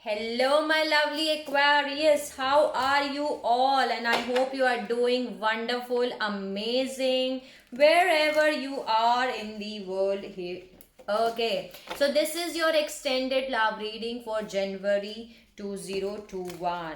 Hello, my lovely Aquarius. How are you all? And I hope you are doing wonderful, amazing, wherever you are in the world here. Okay, so this is your extended love reading for January 2021,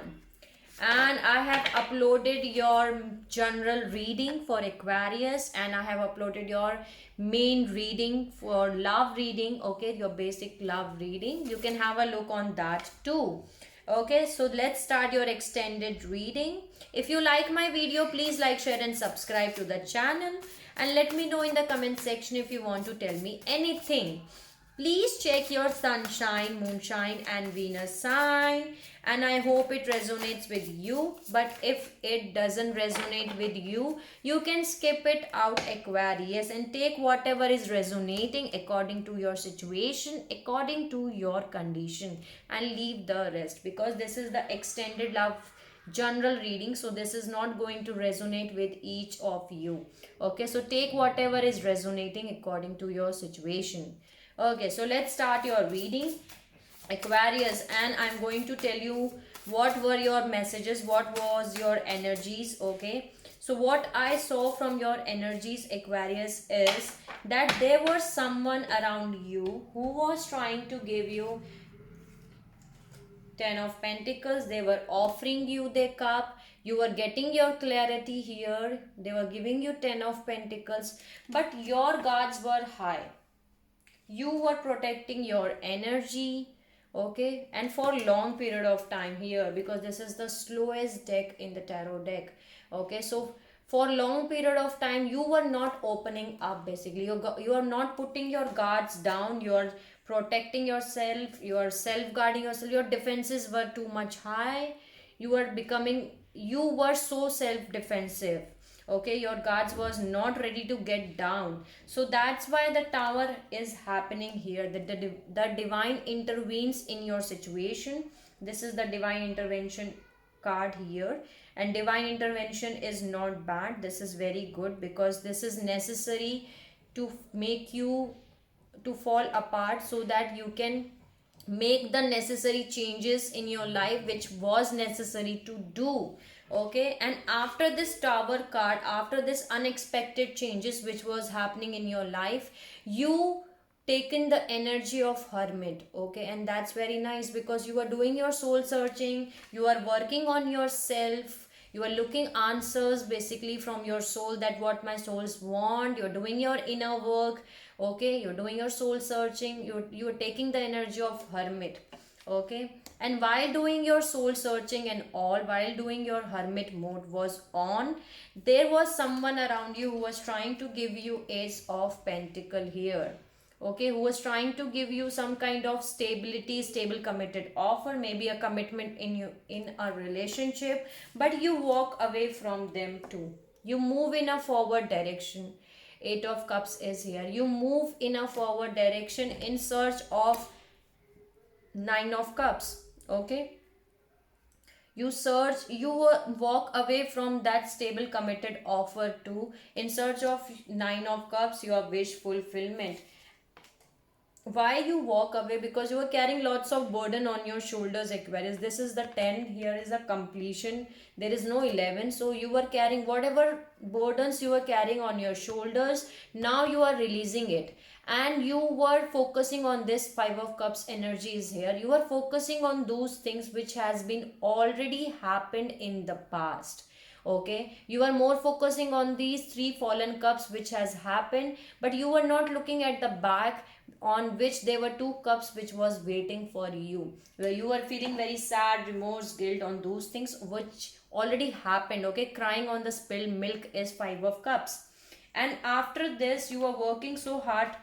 and I have uploaded your general reading for Aquarius, and I have uploaded your main reading for love reading. Okay, your basic love reading, you can have a look on that too. Okay, so let's start your extended reading. If you like my video, please like, share and subscribe to the channel, and let me know in the comment section if you want to tell me anything. Please check your sunshine, moonshine and Venus sign, and I hope it resonates with you. But if it doesn't resonate with you, you can skip it out, Aquarius, and take whatever is resonating according to your situation, according to your condition, and leave the rest, because this is the extended love general reading, so this is not going to resonate with each of you. Okay, so take whatever is resonating according to your situation. Okay, so let's start your reading, Aquarius, and I'm going to tell you what were your messages, what was your energies. Okay, so what I saw from your energies, Aquarius, is that there was someone around you who was trying to give you Ten of Pentacles. They were offering you their cup. You were getting your clarity here. They were giving you Ten of Pentacles, but your guards were high. You were protecting your energy. Okay, and for long period of time here, because this is the slowest deck in the tarot deck. Okay, so for long period of time you were not opening up. Basically, you are not putting your guards down. You are protecting yourself, you are self guarding yourself. Your defenses were too much high. You were so self defensive. Okay, your guards was not ready to get down, so that's why the tower is happening here. The divine intervenes in your situation. This is the divine intervention card here, and divine intervention is not bad. This is very good, because this is necessary to make you to fall apart, so that you can make the necessary changes in your life which was necessary to do. Okay, and after this tower card, after this unexpected changes which was happening in your life, you taken the energy of hermit. Okay, and that's very nice, because you are doing your soul searching, you are working on yourself, you are looking answers basically from your soul, that what my souls want. You're doing your inner work. Okay, you're doing your soul searching. You're taking the energy of hermit. Okay, and while doing your soul searching and all, while doing your hermit mode was on, there was someone around you who was trying to give you Ace of Pentacle here. Okay, who was trying to give you some kind of stability, stable committed offer, maybe a commitment in you in a relationship, but you walk away from them too. You move in a forward direction. Eight of Cups is here. You move in a forward direction in search of Nine of Cups. Okay, walk away from that stable committed offer too, in search of Nine of Cups, your wish fulfillment. Why you walk away? Because you are carrying lots of burden on your shoulders, Aquarius. This is the 10, here is a completion, there is no 11. So you were carrying whatever burdens you were carrying on your shoulders, now you are releasing it, and you were focusing on this Five of Cups energy is here. You are focusing on those things which has been already happened in the past. Okay, you are more focusing on these three fallen cups which has happened, but you were not looking at the back, on which there were two cups which was waiting for you, where you were feeling very sad, remorse, guilt on those things which already happened. Okay, crying on the spilled milk is Five of Cups. And after this you are working so hard,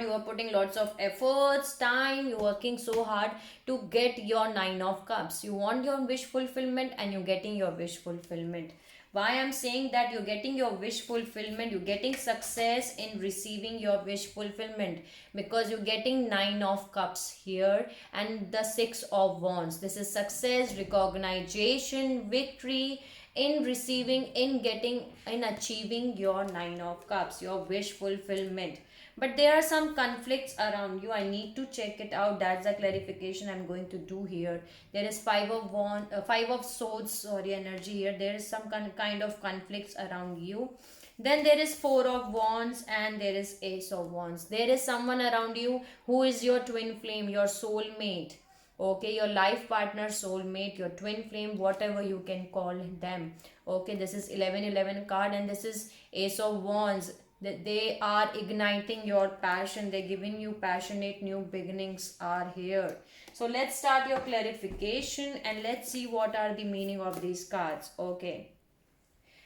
you are putting lots of efforts, time, you're working so hard to get your Nine of Cups. You want your wish fulfillment, and you're getting your wish fulfillment. Why I'm saying that you're getting your wish fulfillment, you're getting success in receiving your wish fulfillment, because you're getting Nine of Cups here and the Six of Wands. This is success, recognition, victory in receiving, in getting, in achieving your Nine of Cups, your wish fulfillment. but there are some conflicts around you. I need to check it out. That's the clarification I'm going to do here. There is five of swords, sorry, energy here. There is some kind of conflicts around you. Then there is four of wands and there is ace of wands. There is someone around you who is your twin flame, your soulmate. Okay, your life partner, soulmate, your twin flame, whatever you can call them. Okay, this is 1111 card and this is ace of wands. They are igniting your passion. They're giving you passionate new beginnings are here. So let's start your clarification and let's see what are the meaning of these cards. Okay,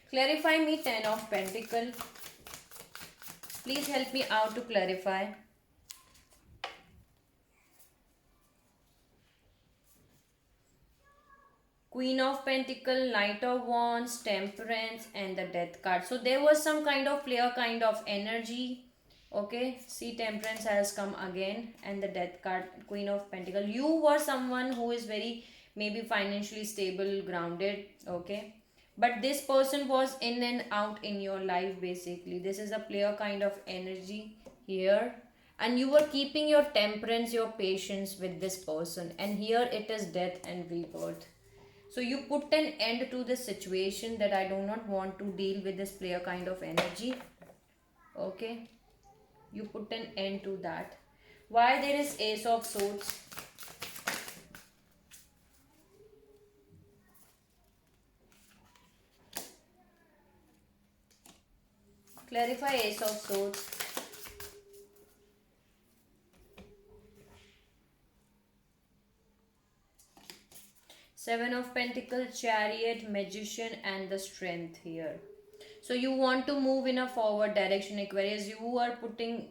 clarify me 10 of pentacle. Please help me out to clarify. Queen of Pentacle, Knight of Wands, Temperance and the Death card. So there was some kind of player kind of energy. Okay, see, Temperance has come again and the Death card, Queen of Pentacle. You were someone who is very maybe financially stable, grounded. Okay, but this person was in and out in your life basically. This is a player kind of energy here. And you were keeping your temperance, your patience with this person. And here it is death and rebirth. So you put an end to this situation that I do not want to deal with this player kind of energy. Okay. You put an end to that. Why there is ace of swords? Clarify ace of swords. Seven of Pentacles, Chariot, Magician and the Strength here. So you want to move in a forward direction, Aquarius. You were putting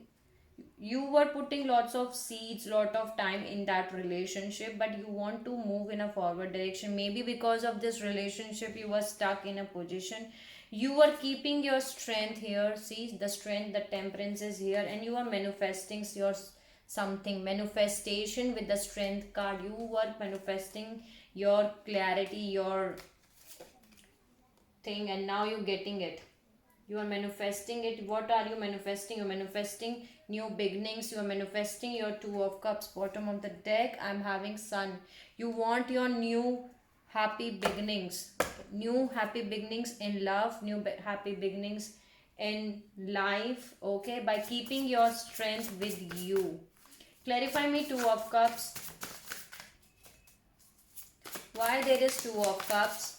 lots of seeds, lot of time in that relationship, but you want to move in a forward direction. Maybe because of this relationship you were stuck in a position. You were keeping your strength here. See the strength, the temperance is here, and you are manifesting your something. Manifestation with the strength card. You were manifesting your clarity, your thing, and now you're getting it. You are manifesting it. What are you manifesting? You're manifesting new beginnings. You are manifesting your two of cups. Bottom of the deck, I'm having sun. You want your new happy beginnings. New happy beginnings in love. New happy beginnings in life. Okay, by keeping your strength with you. Clarify me two of cups. Why there is two of cups?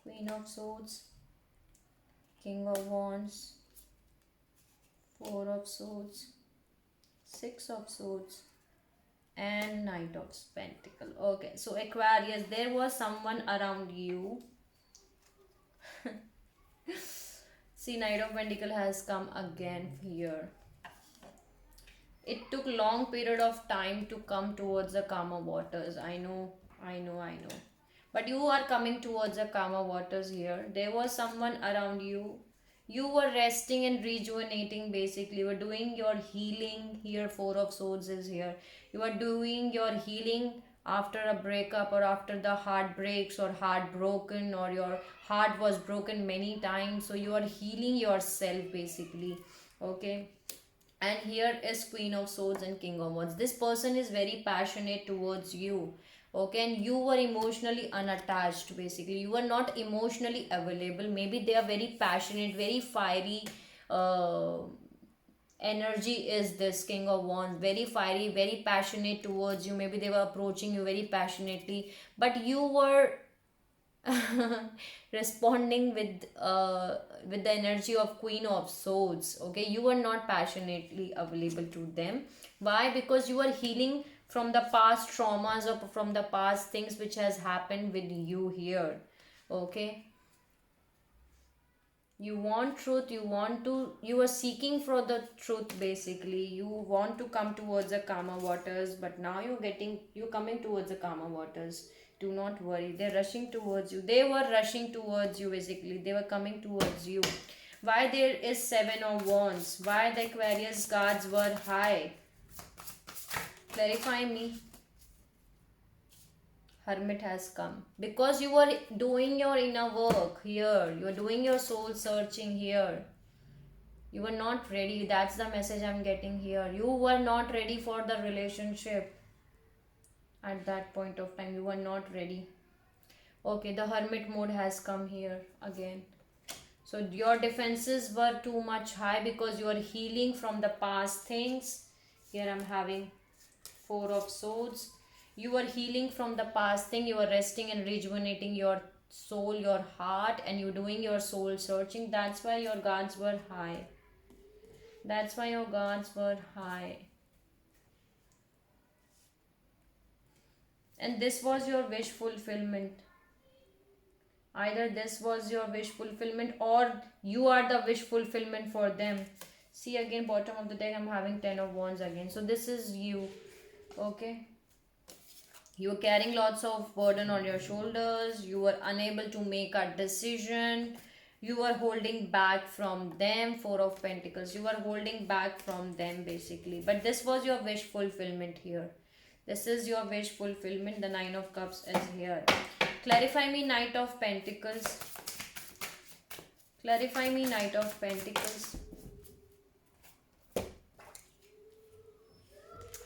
Queen of Swords, King of Wands, Four of Swords, Six of Swords and Knight of Pentacles. Okay, so Aquarius, there was someone around you. See, Knight of Pentacles has come again here. It took long period of time to come towards the calmer waters. I know. But you are coming towards the calmer waters here. There was someone around you. You were resting and rejuvenating basically. You were doing your healing here. Four of Swords is here. You are doing your healing after a breakup or after the heartbreaks or heartbroken or your heart was broken many times. So you are healing yourself basically. Okay. And here is Queen of Swords and King of Wands. This person is very passionate towards you. Okay, and you were emotionally unattached basically. You were not emotionally available. Maybe they are very passionate, very fiery. Energy is this King of Wands, very fiery, very passionate towards you. Maybe they were approaching you very passionately, but you were responding with the energy of Queen of Swords. Okay, you were not passionately available to them. Why? Because you are healing from the past traumas or from the past things which has happened with you here. Okay, you want truth, you are seeking for the truth basically. You want to come towards the calmer waters, but now you're coming towards the calmer waters. Do not worry, they're rushing towards you. They were rushing towards you basically. They were coming towards you. Why there is Seven of Wands? Why the Aquarius guards were high? Clarify me. Hermit has come because you were doing your inner work here. You are doing your soul searching here. You were not ready. That's the message I'm getting here. You were not ready for the relationship at that point of time. You were not ready. Okay, the hermit mode has come here again. So your defenses were too much high because you are healing from the past things. Here I'm having Four of Swords. You are healing from the past thing. You are resting and rejuvenating your soul, your heart, and you're doing your soul searching. That's why your guards were high. That's why your guards were high. And this was your wish fulfillment. Either this was your wish fulfillment or you are the wish fulfillment for them. See again, bottom of the deck, I'm having 10 of Wands again. So this is you. Okay. You are carrying lots of burden on your shoulders. You were unable to make a decision. You were holding back from them. Four of Pentacles. You were holding back from them basically. But this was your wish fulfillment here. This is your wish fulfillment. The Nine of Cups is here. Clarify me, Knight of Pentacles. Clarify me, Knight of Pentacles.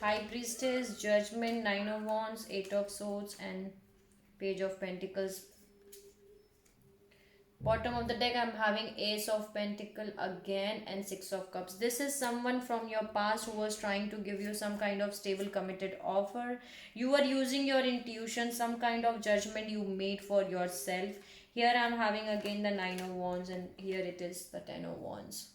High Priestess, Judgment, Nine of Wands, Eight of Swords, and Page of Pentacles. Bottom of the deck, I'm having Ace of Pentacle again and Six of Cups. This is someone from your past who was trying to give you some kind of stable committed offer. You were using your intuition, some kind of judgment you made for yourself. Here I'm having again the Nine of Wands and here it is the Ten of Wands.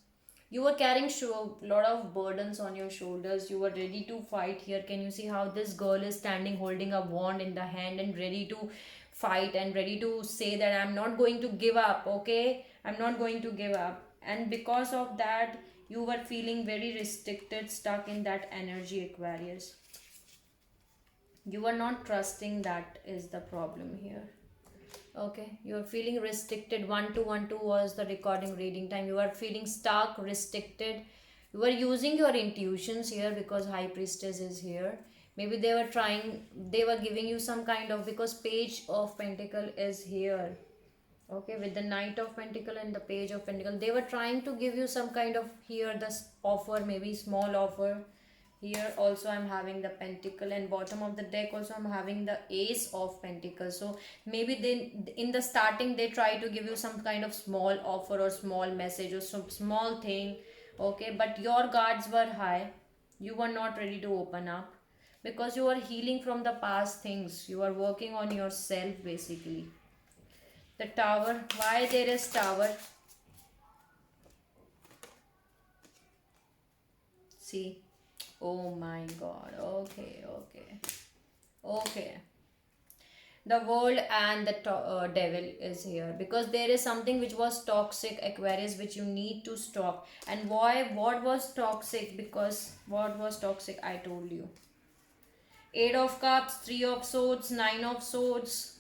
You were carrying a lot of burdens on your shoulders. You were ready to fight here. Can you see how this girl is standing holding a wand in the hand and ready to fight and ready to say that I'm not going to give up, okay? I'm not going to give up. And because of that, you were feeling very restricted, stuck in that energy, Aquarius. You were not trusting, that is the problem here. Okay, you are feeling restricted. 1212 was the recording reading time. You are feeling stuck, restricted. You are using your intuitions here because High Priestess is here. Maybe they were giving you some kind of, because Page of Pentacle is here. Okay, with the Knight of Pentacle and the Page of Pentacle, they were trying to give you some kind of, here this offer, maybe small offer. Here also I'm having the Pentacle, and bottom of the deck also I'm having the Ace of Pentacles. So maybe they, in the starting, they try to give you some kind of small offer or small message or some small thing. Okay, but your guards were high. You were not ready to open up because you are healing from the past things. You are working on yourself basically. The Tower. Why there is Tower? See. Oh my god. Okay, okay. Okay. The World and the Devil is here because there is something which was toxic, Aquarius, which you need to stop. And why? What was toxic? Because what was toxic, I told you. Eight of Cups, Three of Swords, Nine of Swords,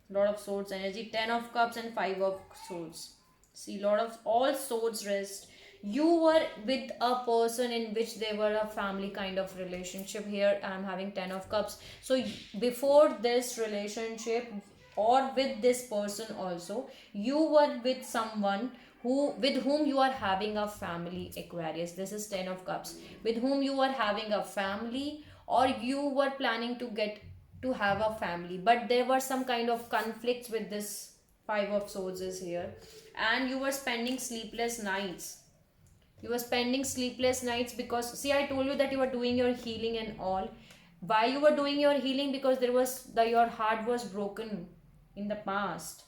lot of Swords energy, 10 of Cups and 5 of Swords. See, lot of all swords rest. You were with a person in which they were a family kind of relationship. Here I'm having 10 of Cups. So before this relationship or with this person also, you were with someone who, with whom you are having a family, Aquarius. This is 10 of Cups, with whom you are having a family, or you were planning to have a family, but there were some kind of conflicts with this Five of Swords is here, and you were spending sleepless nights. You were spending sleepless nights because, see, I told you that you were doing your healing and all. Why you were doing your healing? Because there was your heart was broken in the past.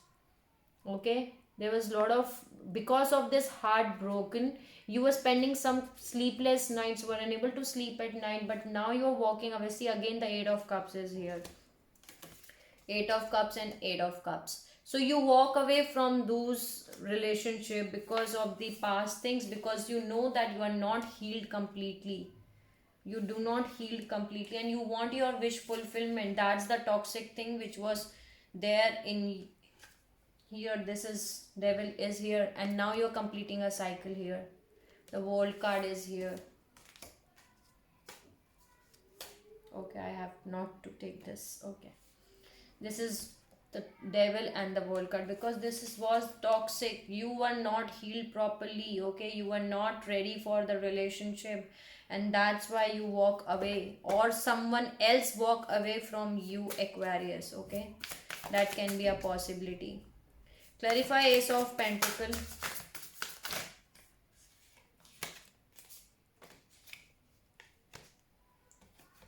Okay, there was a lot of, because of this heart broken, you were spending some sleepless nights, were unable to sleep at night, but now you are walking away. See, again the Eight of Cups is here. Eight of Cups and Eight of Cups. So you walk away from those relationship because of the past things, because you know that you are not healed completely. You do not heal completely and you want your wish fulfillment. That's the toxic thing which was there in here. This is Devil is here, and now you're completing a cycle here. The World card is here. Okay, I have not to take this. Okay. This is the devil and the world card, because was toxic. You were not healed properly, okay? You were not ready for the relationship, and that's why you walk away, or someone else walk away from you, Aquarius, okay? That can be a possibility. Clarify Ace of Pentacle.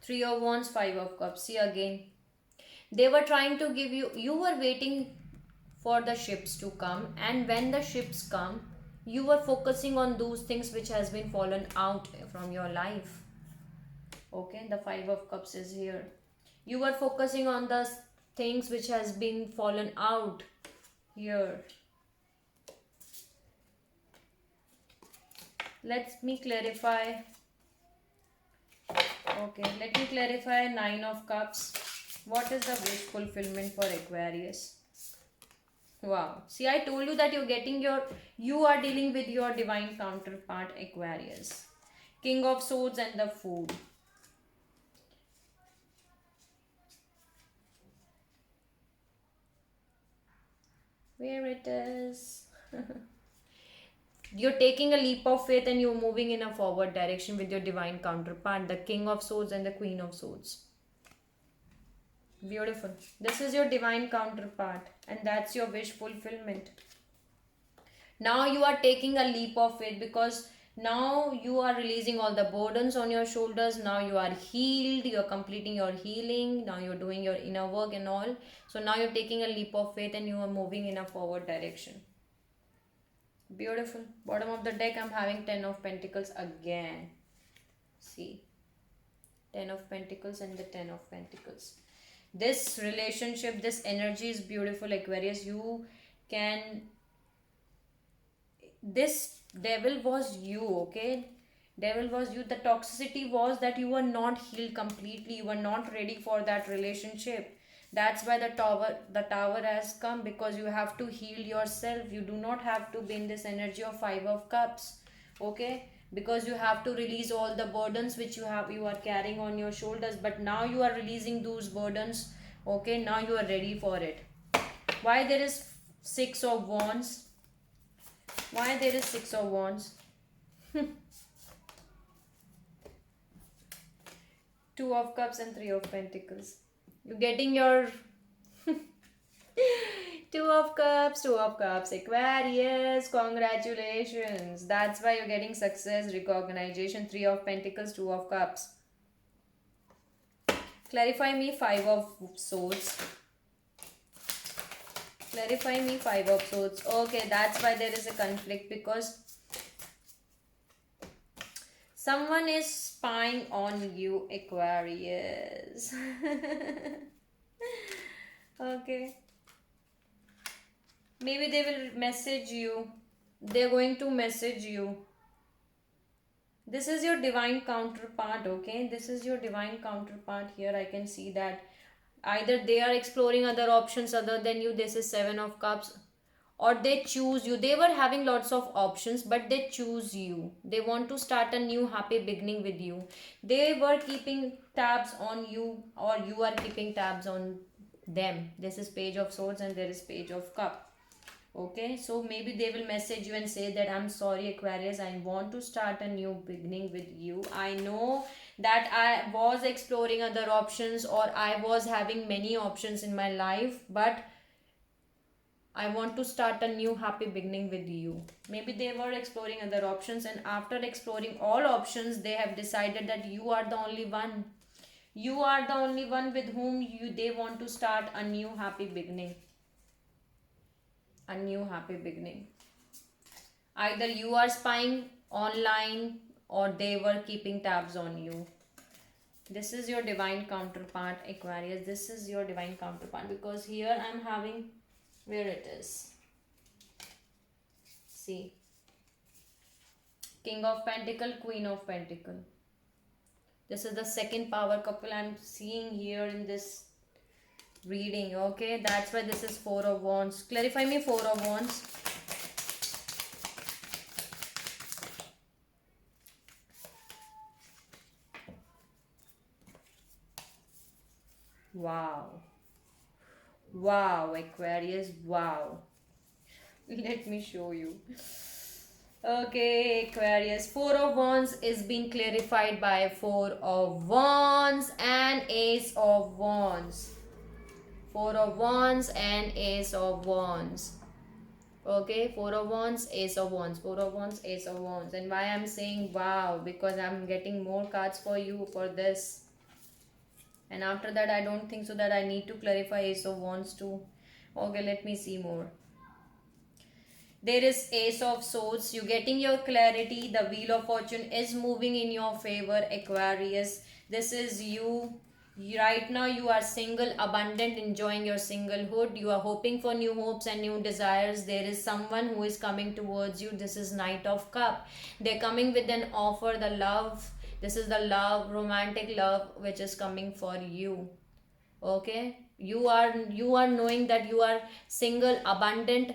Three of Wands, Five of Cups. See again. They were trying to give you, you were waiting for the ships to come, and when the ships come, you were focusing on those things which has been fallen out from your life. Okay, the Five of Cups is here. You were focusing on the things which has been fallen out here. Let me clarify. Okay, let me clarify. Nine of Cups. What is the wish fulfillment for Aquarius? Wow. See, I told you that you are dealing with your divine counterpart, Aquarius. King of Swords and the Fool. Where it is. You're taking a leap of faith and you're moving in a forward direction with your divine counterpart, the King of Swords and the Queen of Swords. Beautiful. This is your divine counterpart, and that's your wish fulfillment. Now you are taking a leap of faith, because now you are releasing all the burdens on your shoulders. Now you are healed, you are completing your healing, now you're doing your inner work and all. So now you're taking a leap of faith and you are moving in a forward direction. Beautiful. Bottom of the deck, I'm having 10 of Pentacles again. See, 10 of Pentacles and the 10 of Pentacles. This relationship, this energy is beautiful, Aquarius. You can, this devil was you, okay? Devil was you. The toxicity was that you were not healed completely. You were not ready for that relationship. That's why the tower has come, because you have to heal yourself. You do not have to be in this energy of Five of Cups, okay? Because you have to release all the burdens which you are carrying on your shoulders. But now you are releasing those burdens, okay? Now you are ready for it. Why there is Six of Wands? Why there is Six of Wands? Two of Cups and Three of Pentacles. You're getting your Two of Cups, Aquarius. Congratulations. That's why you're getting success, recognition. Three of Pentacles, Two of Cups. Clarify me Five of Swords. Clarify me Five of Swords. Okay, that's why there is a conflict, because someone is spying on you, Aquarius. Okay. Maybe they will message you. They're going to message you. This is your divine counterpart, okay? This is your divine counterpart here. I can see that either they are exploring other options other than you. This is Seven of Cups. Or they choose you. They were having lots of options, but they choose you. They want to start a new happy beginning with you. They were keeping tabs on you, or you are keeping tabs on them. This is Page of Swords and there is Page of Cup. Okay, so maybe they will message you and say that I'm sorry, Aquarius, I want to start a new beginning with you. I know that I was exploring other options, or I was having many options in my life, but I want to start a new happy beginning with you. Maybe they were exploring other options, and after exploring all options, they have decided that you are the only one. You are the only one with whom they want to start a new happy beginning. A new happy beginning. Either you are spying online, or they were keeping tabs on you. This is your divine counterpart, Aquarius. This is your divine counterpart, because here I'm having, where it is, see, King of Pentacle, Queen of Pentacle. This is the second power couple I'm seeing here in this reading, okay? That's why this is Four of Wands. Clarify me Four of Wands. Wow. Wow, Aquarius, wow. Let me show you. Okay, Aquarius. Four of Wands is being clarified by Four of Wands and Ace of Wands. Four of Wands and Ace of Wands. Okay, Four of Wands, Ace of Wands, Four of Wands, Ace of Wands. And why I'm saying wow? Because I'm getting more cards for you for this. And after that, I don't think so that I need to clarify Ace of Wands too. Okay, let me see more. There is Ace of Swords. You're getting your clarity. The Wheel of Fortune is moving in your favor, Aquarius. This is you. Right now you are single, abundant, enjoying your singlehood. You are hoping for new hopes and new desires. There is someone who is coming towards you. This is Knight of Cup. They're coming with an offer, the love. This is the love, romantic love, which is coming for you. Okay, you are knowing that you are single, abundant,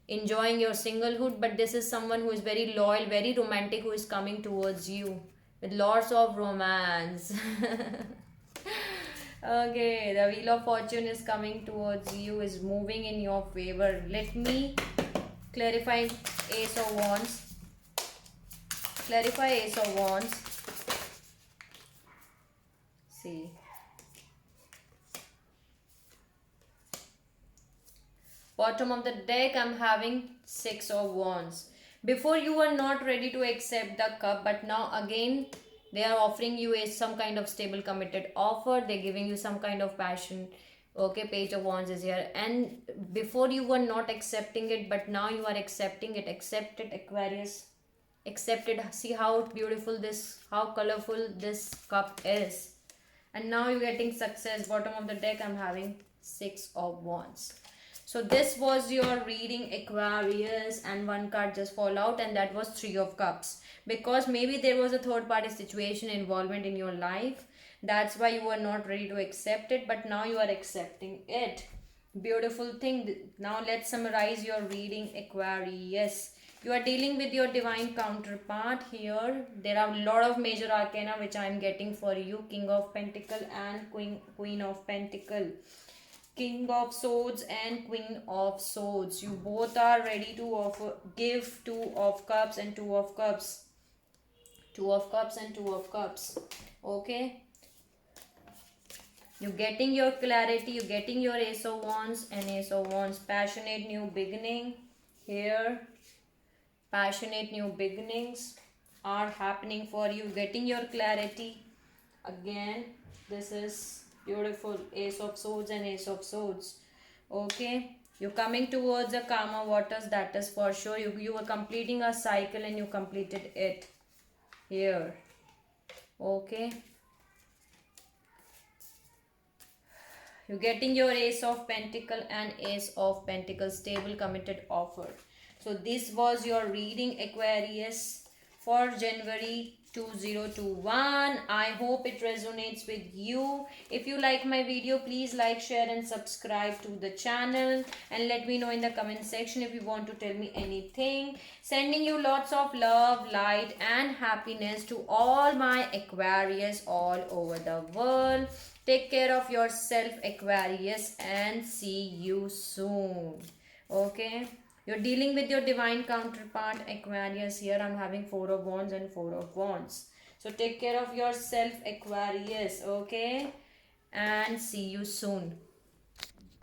enjoying your singlehood, but this is someone who is very loyal, very romantic, who is coming towards you with lots of romance. Okay, the Wheel of Fortune is coming towards you, is moving in your favor. Let me clarify Ace of Wands. Clarify Ace of Wands. See. Bottom of the deck, I'm having Six of Wands. Before you were not ready to accept the cup, but now again they are offering you some kind of stable committed offer. They're giving you some kind of passion. Okay, Page of Wands is here. And before you were not accepting it, but now you are accepting it. Accept it, Aquarius. Accept it. See how beautiful this, how colorful this cup is. And now you're getting success. Bottom of the deck, I'm having Six of Wands. So this was your reading, Aquarius, and one card just fall out, and that was Three of Cups. Because maybe there was a third party situation involvement in your life. That's why you were not ready to accept it, but now you are accepting it. Beautiful thing. Now let's summarize your reading, Aquarius. You are dealing with your divine counterpart here. There are a lot of major arcana which I am getting for you. King of Pentacle and Queen of Pentacle. King of Swords and Queen of Swords. You both are ready to offer, give Two of Cups and Two of Cups. Two of Cups and Two of Cups. Okay. You're getting your clarity. You're getting your Ace of Wands and Ace of Wands. Passionate new beginning here. Passionate new beginnings are happening for you. Getting your clarity. Again, this is beautiful. Ace of Swords and Ace of Swords. Okay, you're coming towards the calmer waters, that is for sure. You were completing a cycle and you completed it here. Okay, you're getting your Ace of Pentacle and Ace of Pentacle, stable committed offer. So this was your reading, Aquarius, for January 2021. I hope it resonates with you. If you like my video, please like, share and subscribe to the channel, and let me know in the comment section if you want to tell me anything. Sending you lots of love, light and happiness to all my Aquarius all over the world. Take care of yourself, Aquarius, and see you soon. Okay, you're dealing with your divine counterpart, Aquarius. Here I'm having Four of Wands and Four of Wands. So take care of yourself, Aquarius. Okay, and see you soon.